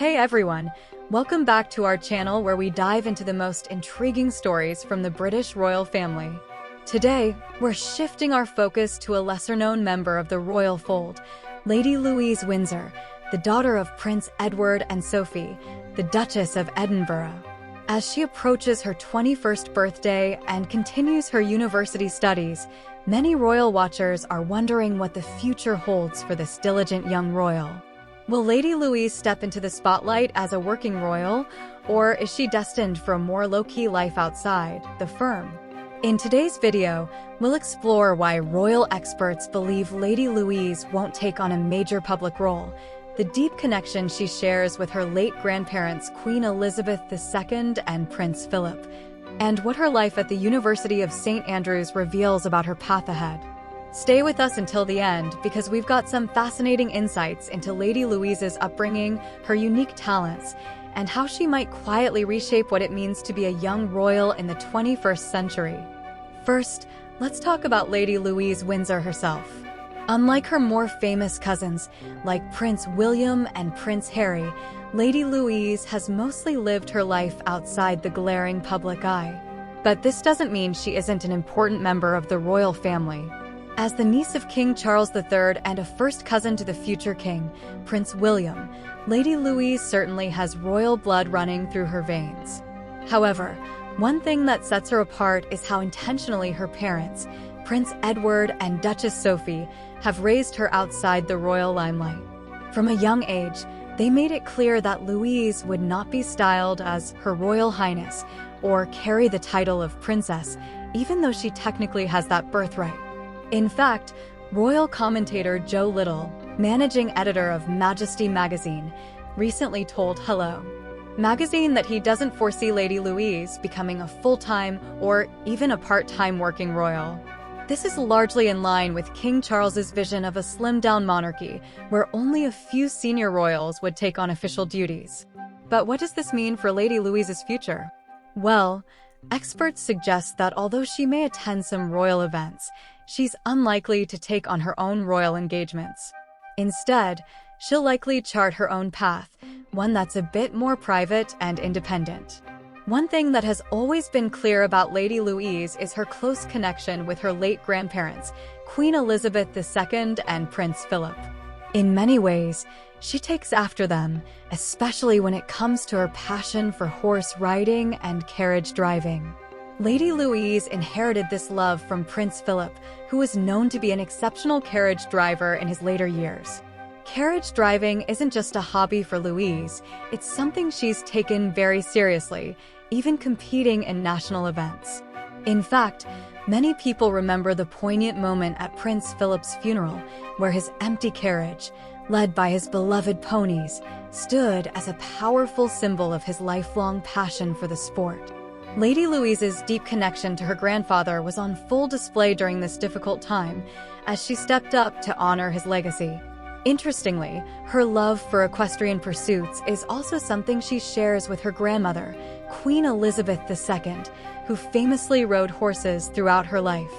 Hey everyone, welcome back to our channel where we dive into the most intriguing stories from the British royal family. Today, we're shifting our focus to a lesser-known member of the royal fold, Lady Louise Windsor, the daughter of Prince Edward and Sophie, the Duchess of Edinburgh. As she approaches her 21st birthday and continues her university studies, many royal watchers are wondering what the future holds for this diligent young royal. Will Lady Louise step into the spotlight as a working royal, or is she destined for a more low-key life outside the firm? In today's video, we'll explore why royal experts believe Lady Louise won't take on a major public role, the deep connection she shares with her late grandparents Queen Elizabeth II and Prince Philip, and what her life at the University of St. Andrews reveals about her path ahead. Stay with us until the end because we've got some fascinating insights into Lady Louise's upbringing, her unique talents, and how she might quietly reshape what it means to be a young royal in the 21st century. First, let's talk about Lady Louise Windsor herself. Unlike her more famous cousins, like Prince William and Prince Harry, Lady Louise has mostly lived her life outside the glaring public eye. But this doesn't mean she isn't an important member of the royal family. As the niece of King Charles III and a first cousin to the future king, Prince William, Lady Louise certainly has royal blood running through her veins. However, one thing that sets her apart is how intentionally her parents, Prince Edward and Duchess Sophie, have raised her outside the royal limelight. From a young age, they made it clear that Louise would not be styled as Her Royal Highness or carry the title of princess, even though she technically has that birthright. In fact, royal commentator Joe Little, managing editor of Majesty magazine, recently told Hello magazine that he doesn't foresee Lady Louise becoming a full-time or even a part-time working royal. This is largely in line with King Charles's vision of a slimmed-down monarchy where only a few senior royals would take on official duties. But what does this mean for Lady Louise's future? Well, experts suggest that although she may attend some royal events, she's unlikely to take on her own royal engagements. Instead, she'll likely chart her own path, one that's a bit more private and independent. One thing that has always been clear about Lady Louise is her close connection with her late grandparents, Queen Elizabeth II and Prince Philip. In many ways, she takes after them, especially when it comes to her passion for horse riding and carriage driving. Lady Louise inherited this love from Prince Philip, who was known to be an exceptional carriage driver in his later years. Carriage driving isn't just a hobby for Louise, it's something she's taken very seriously, even competing in national events. In fact, many people remember the poignant moment at Prince Philip's funeral, where his empty carriage, led by his beloved ponies, stood as a powerful symbol of his lifelong passion for the sport. Lady Louise's deep connection to her grandfather was on full display during this difficult time, as she stepped up to honor his legacy. Interestingly, her love for equestrian pursuits is also something she shares with her grandmother, Queen Elizabeth II, who famously rode horses throughout her life.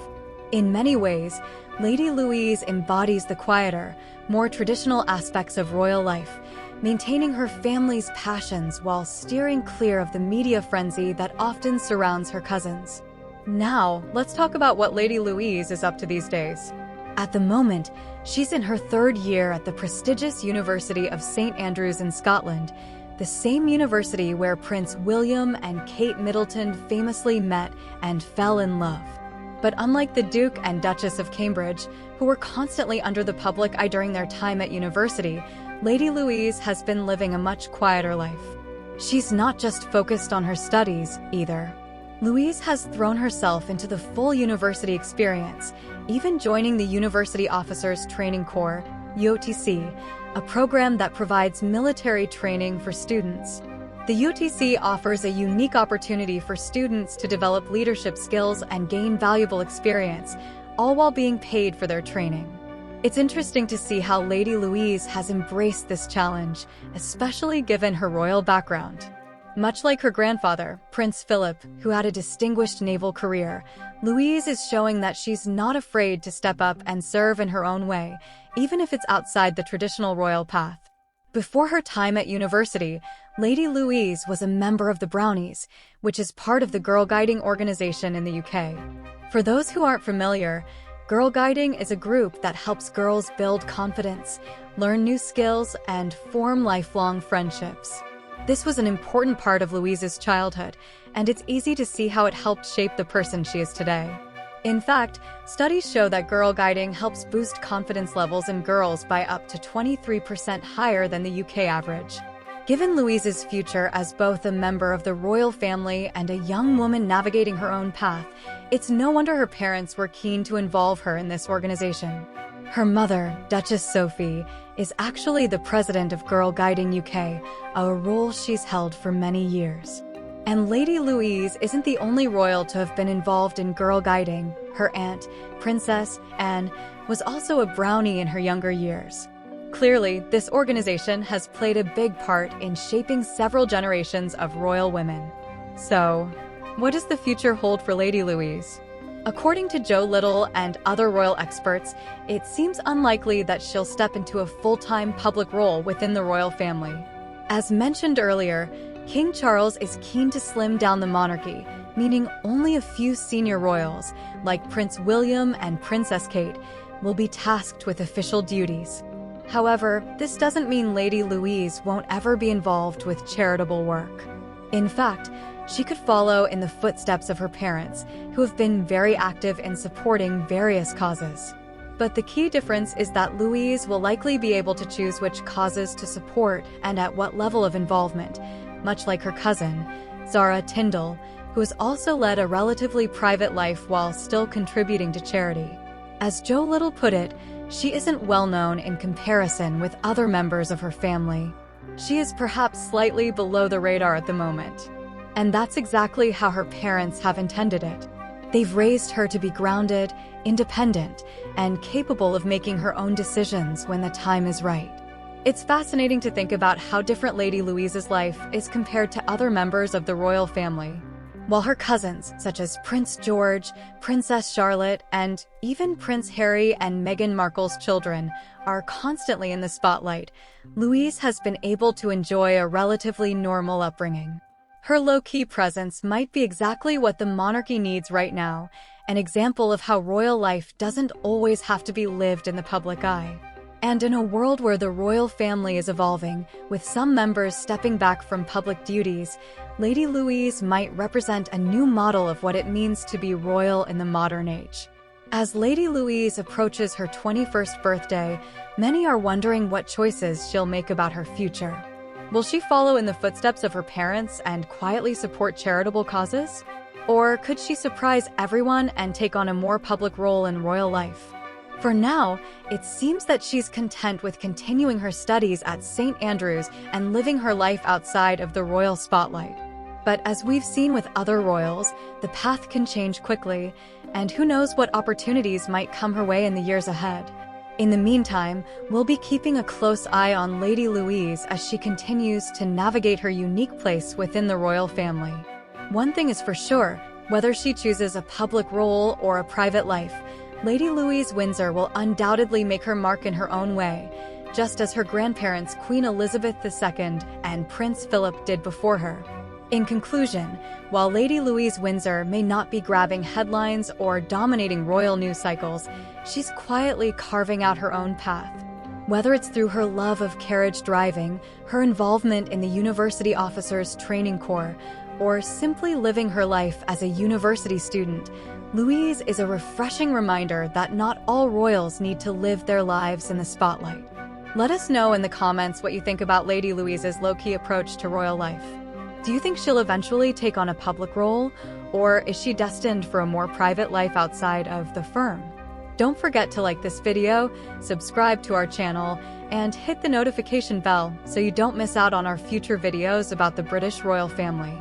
In many ways, Lady Louise embodies the quieter, more traditional aspects of royal life, maintaining her family's passions while steering clear of the media frenzy that often surrounds her cousins. Now, let's talk about what Lady Louise is up to these days. At the moment, she's in her third year at the prestigious University of St. Andrews in Scotland, the same university where Prince William and Kate Middleton famously met and fell in love. But unlike the Duke and Duchess of Cambridge, who were constantly under the public eye during their time at university, Lady Louise has been living a much quieter life. She's not just focused on her studies, either. Louise has thrown herself into the full university experience, even joining the University Officers Training Corps, UOTC, a program that provides military training for students. The UOTC offers a unique opportunity for students to develop leadership skills and gain valuable experience, all while being paid for their training. It's interesting to see how Lady Louise has embraced this challenge, especially given her royal background. Much like her grandfather, Prince Philip, who had a distinguished naval career, Louise is showing that she's not afraid to step up and serve in her own way, even if it's outside the traditional royal path. Before her time at university, Lady Louise was a member of the Brownies, which is part of the Girl Guiding organization in the UK. For those who aren't familiar, Girl Guiding is a group that helps girls build confidence, learn new skills, and form lifelong friendships. This was an important part of Louise's childhood, and it's easy to see how it helped shape the person she is today. In fact, studies show that Girl Guiding helps boost confidence levels in girls by up to 23% higher than the UK average. Given Louise's future as both a member of the royal family and a young woman navigating her own path, it's no wonder her parents were keen to involve her in this organization. Her mother, Duchess Sophie, is actually the president of Girl Guiding UK, a role she's held for many years. And Lady Louise isn't the only royal to have been involved in Girl Guiding. Her aunt, Princess Anne, was also a brownie in her younger years. Clearly, this organization has played a big part in shaping several generations of royal women. So, what does the future hold for Lady Louise? According to Joe Little and other royal experts, it seems unlikely that she'll step into a full-time public role within the royal family. As mentioned earlier, King Charles is keen to slim down the monarchy, meaning only a few senior royals, like Prince William and Princess Kate, will be tasked with official duties. However, this doesn't mean Lady Louise won't ever be involved with charitable work. In fact, she could follow in the footsteps of her parents, who have been very active in supporting various causes. But the key difference is that Louise will likely be able to choose which causes to support and at what level of involvement, much like her cousin, Zara Tindall, who has also led a relatively private life while still contributing to charity. As Joe Little put it, she isn't well known in comparison with other members of her family. She is perhaps slightly below the radar at the moment. And that's exactly how her parents have intended it. They've raised her to be grounded, independent, and capable of making her own decisions when the time is right. It's fascinating to think about how different Lady Louise's life is compared to other members of the royal family. While her cousins, such as Prince George, Princess Charlotte, and even Prince Harry and Meghan Markle's children, are constantly in the spotlight, Louise has been able to enjoy a relatively normal upbringing. Her low-key presence might be exactly what the monarchy needs right now, an example of how royal life doesn't always have to be lived in the public eye. And in a world where the royal family is evolving, with some members stepping back from public duties, Lady Louise might represent a new model of what it means to be royal in the modern age. As Lady Louise approaches her 21st birthday, many are wondering what choices she'll make about her future. Will she follow in the footsteps of her parents and quietly support charitable causes? Or could she surprise everyone and take on a more public role in royal life? For now, it seems that she's content with continuing her studies at St. Andrews and living her life outside of the royal spotlight. But as we've seen with other royals, the path can change quickly, and who knows what opportunities might come her way in the years ahead. In the meantime, we'll be keeping a close eye on Lady Louise as she continues to navigate her unique place within the royal family. One thing is for sure, whether she chooses a public role or a private life, Lady Louise Windsor will undoubtedly make her mark in her own way, just as her grandparents Queen Elizabeth II and Prince Philip did before her. In conclusion, while Lady Louise Windsor may not be grabbing headlines or dominating royal news cycles, she's quietly carving out her own path. Whether it's through her love of carriage driving, her involvement in the University Officers Training Corps, or simply living her life as a university student, Louise is a refreshing reminder that not all royals need to live their lives in the spotlight. Let us know in the comments what you think about Lady Louise's low-key approach to royal life. Do you think she'll eventually take on a public role, or is she destined for a more private life outside of the firm? Don't forget to like this video, subscribe to our channel, and hit the notification bell so you don't miss out on our future videos about the British royal family.